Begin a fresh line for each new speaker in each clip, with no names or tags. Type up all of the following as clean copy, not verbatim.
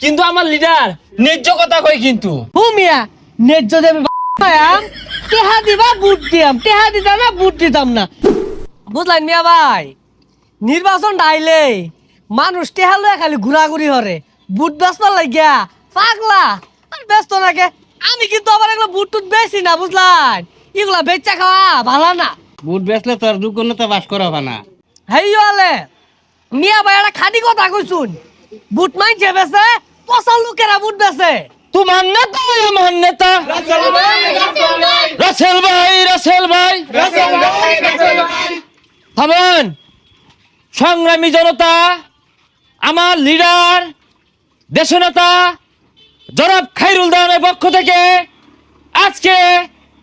কিন্তু আমার লিডার ন্যায্য কথা কই কিন্তু
মিয়া ন্যায্য দেবে টেহা দিবা বুট দিয়াম, টেহা দিতাম না বুট দিতাম না। বুঝলেন মিয়া ভাই, নির্বাচন ডাইলে মানুষ টেহা লয়ে খালি ঘুরাঘুরি হরে, বুট বেচবার লাগিয়া পাগলা আর ব্যস্ত নাকে। আমি কিন্তু আবার এগুলো বুট টুট বেশি না, বুঝলেন? এগুলা বেচা খাওয়া ভালো না।
বুট বেচলে তোর দুগুণতে বাস করা না।
হেই হলে মিয়া ভাই একটা খাদি কথা কইছুন, বুট মাইছে বেছে, পচা লোকেরা বুট বেছে।
তোমার নেতা আমার নেতা রাসেল ভাই থামেন। সংগ্রামী জনতা, আমার লিডার দেশনেতা জনাব খায়রুল দেওয়ানের পক্ষ থেকে আজকে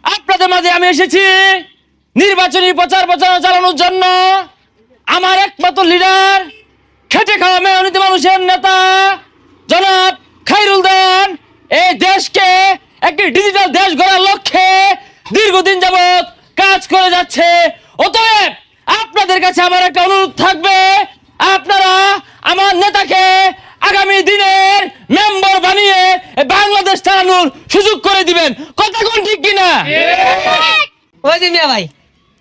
আপনাদের মাঝে আমি এসেছি নির্বাচনী প্রচার প্রচারণা চালানোর জন্য। আমার একমাত্র লিডার, খেটে খাওয়া মেহনতি মানুষের নেতা জনাব খায়রুল দেওয়ান এই দেশকে একটি ডিজিটাল দেশ গড়ার লক্ষ্যে দীর্ঘদিন যাবৎ কাজ করে যাচ্ছে। অতএব আপনাদের কাছে আমার একটা অনুরোধ থাকবে, আপনারা আমার নেতাকে আগামী দিনের মেম্বার বানিয়ে বাংলাদেশ চালানোর সুযোগ করে দিবেন। কথা কোন ঠিক কিনা?
ওই যে মিয়া ভাই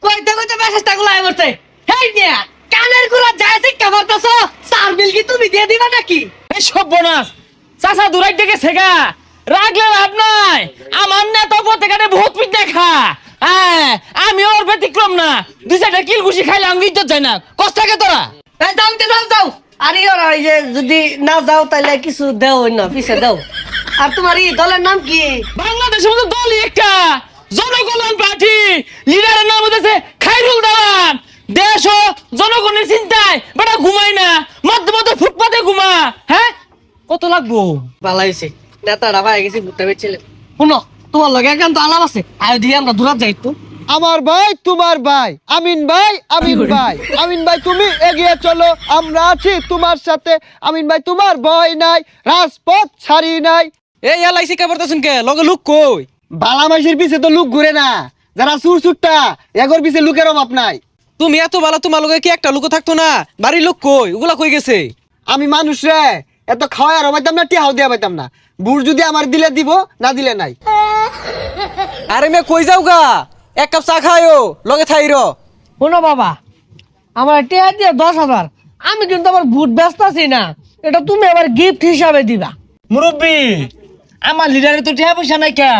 কইতে কইতে মেসেজটা গুলাই করছে। হেই মিয়া, কানের গুলা যায় শিক্ষা করতেছ, চার বিল কি তুমি দিয়ে দিবা নাকি?
এই সর্বনাশ, চাচা দূরাই থেকে শেখা রাখলে লাভ নাই। আমার নেতা পথে ঘাটে বহুত পিঠ দেখা, হ্যাঁ আমি ওর ব্যতিক্রম না। দুই চারটা কিল ঘুষি খাইলে আমি ইজ্জত যায় না, কষ্ট থাকে তোরা।
এই যাও। আরে ওরা এই যে যদি না যাও তাহলে কিছু দেও না, পিছে দাও। আর তোমার এই দলের নাম কি?
বাংলাদেশের মতো দলই একটা, জনকল্যাণ পার্টি। লিডারের নাম হচ্ছে খায়রুল দেওয়ান। দেশ ও জনগণের চিন্তায় বেটা ঘুমাই না, মধ্যে মধ্যে ফুটপাতে ঘুমা। হ্যাঁ কত লাগবো?
ভালো হয়েছে, নেতাটা ভাই গেছি ভুট্টা বেচছিলেন। শুনো, তোমার লগে একান্ত আলাপ আছে, আয় দিয়ে আমরা দূরাত যাই তো।
আমার ভাই তোমার ভাই আমিন ভাই তুমি এগিয়ে চলো, আমরা আছি তোমার সাথে। আমিন ভাই তোমার ভয় নাই, রাজপথ ছাড়ি নাই।
এই এলআইসি কে পড়তেছেন কে? লগে লোক কই?
বালা মাইশের পিছে তো লোক ঘুরে না, যারা সুর সুরটা এগোর পিছে লোকের অভাব নাই।
তুমি এত ভালো, তোমার লগে কি একটা লোক থাকতো না? বাড়ির লোক কই? ওগুলা কই গেছে?
আমি মানুষ রে, এত খাওয়াই আর পাইতাম না, টিহাও দিয়া পাইতাম না। বুড় যদি আমার দিলে দিব, না দিলে নাই।
আরে মে কই যাও গা? এক কাপ চা খায়ও, লগে থাইর।
শোনো বাবা, আমার টেহা দিয়ে 10,000, আমি কিন্তু আবার ভোট ব্যস্ত আছি না, এটা তুমি আবার গিফট হিসাবে দিবা।
মুরব্বী, আমার লিডারের তো টাকা পয়সা নাই কে,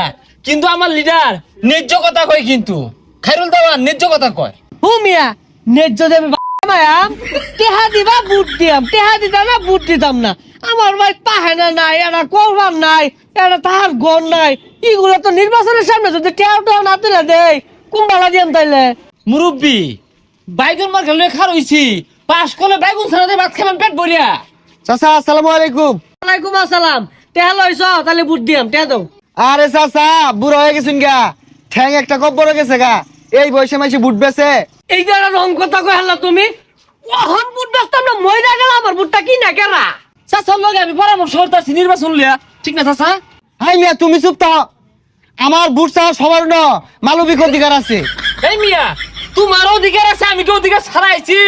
কিন্তু আমার লিডার ন্যায্য কথা কয় কিন্তু। খায়রুল দেওয়ান ন্যায্য কথা কয়।
মিয়া ন্যায্য দেবে মায়াম, টেহা দিবা বুট দিয়াম, টেহা দিতাম না বুট দিতাম না। আমার ভাই পাহেনা নাই, এটা করবার নাই, এটা তাহার গণ নাই। এগুলো তো নির্বাচনের সামনে যদি টেহা না তুলে দেয়, কুম্বালা দিয়াম তাইলে।
মুরব্বী, বাইগুন মার খেলে খার হইছি, পাস করলে বাইগুন ছাড়াতে ভাত খাবেন পেট ভরিয়া।
চাচা আসসালামু আলাইকুম।
ওয়ালাইকুম আসসালাম। টেহা লইছ তাহলে বুট দিয়াম, টেহা দাও।
আরে চাচা বুড়ো হয়ে গেছেন গা, ঠ্যাং একটা কব্বর গেছে গা, এই বয়সে মাইসে বুট বেছে।
এই যে রং কথা কই হাল্লা তুমি, ওহন বুট বেচতাম না, মইরা গেল আমার বুটটা কি না কেরা।
চাচার লগে আমি পরামর্শ করতেছি নির্বাচন লিয়া, ঠিক না চাচা?
হাই মিয়া তুমি চুপ থাও, আমার বুট চাওয়া সবার ন মানবিক অধিকার আছে।
এই মিয়া, তোমার অধিকার আছে, আমি কি অধিকার ছাড়াইছি?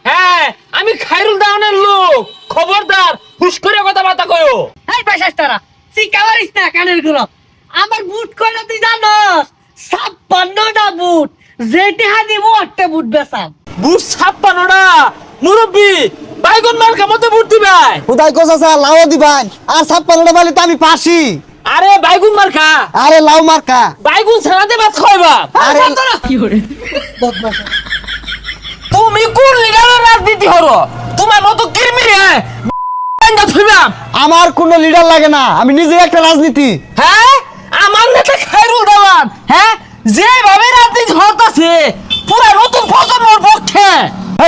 হ্যাঁ, আমি খায়রুল দেওয়ানের লোক, খবরদার হুশ করে কথাবার্তা কয়ো।
এই পয়সাস্তারা সিকাবারিস না কানের গুলো। আমার বুট কয়টা তুই জানোস? 56টা বুট, যেটি হাদিব একটা বুট বেচাম।
বুট 56টা? মুরব্বী, বাইগুন মার কামতে বুট দিবাই।
উদাই কো চাচা লাও দিবান, আর 56টা পাইলে তো আমি পাসি।
আরে বাইগুন মার খা,
আরে লাউ মার্কা।
বাইগুন ছাড়াতে ভাত খাইবা।
আরে
কি করে বদমাশ।
তুমি কোন লিডারের রাজনীতি হরো? তোমার মতো কিরমি রে বান্দা থইবাম।
আমার কোনো লিডার লাগে না, আমি নিজে একটা রাজনীতি।
হ্যাঁ, আমার নেতা খায়রুল দেওয়ান, হ্যাঁ যেভাবে রাজনীতি হতাছে পুরা নতুন প্রজন্মের পক্ষে।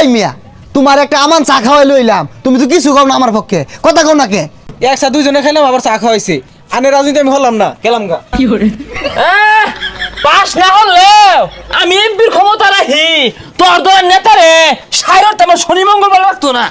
এই মিয়া তোমার একটা আমান চা খাওয়াই লইলাম, তুমি তো কিছু কও না আমার পক্ষে, কথা কও না কে?
একসাথে দুইজনে খাইলাম, আবার চা খাওয়াইছে। আনে রাজনীতি আমি হলাম না, গেলাম গা।
পাস না হলেও আমি এমপির ক্ষমতা রাখি, তোর দলের নেতারে সাইরত আমার শনি মঙ্গলবার লাগতো না।